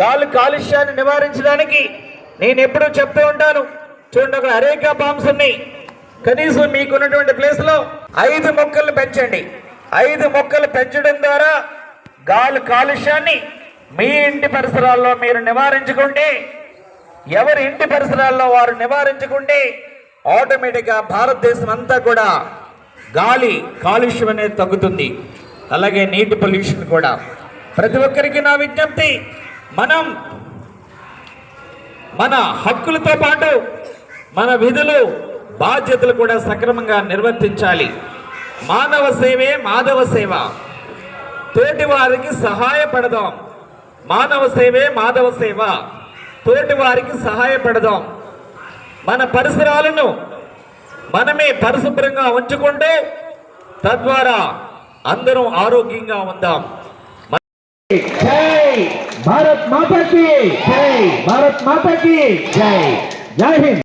గాలి కాలుష్యాన్ని నివారించడానికి నేను ఎప్పుడూ చెప్తూ ఉంటాను. చూడండి, అక్కడ అరేకా పామ్స్ ఉన్నాయి. కనీసం మీకున్నటువంటి ప్లేస్ లో 5 మొక్కలు పెంచండి. 5 మొక్కలు పెంచడం ద్వారా గాలి కాలుష్యాన్ని మీ ఇంటి పరిసరాల్లో మీరు నివారించుకుంటే, ఎవరి ఇంటి పరిసరాల్లో వారు నివారించుకుంటే ఆటోమేటిక్గా భారతదేశం అంతా కూడా గాలి కాలుష్యం అనేది తగ్గుతుంది. అలాగే నీటి పొల్యూషన్ కూడా. ప్రతి ఒక్కరికి నా విజ్ఞప్తి, మనం మన హక్కులతో పాటు మన విధులు బాధ్యతలు కూడా సక్రమంగా నిర్వర్తించాలి. మానవ సేవే మాధవ సేవ. తోటి వారికి సహాయపడదాం. మానవ సేవే మాధవ సేవ. తోటి వారికి సహాయపడదాం. మన పరిసరాలను మనమే పరిశుభ్రంగా ఉంచుకుంటూ తద్వారా అందరం ఆరోగ్యంగా ఉందాం. జై భారత్ మాతా కీ జై. భారత్ మాతా కీ జై. జై హింద్.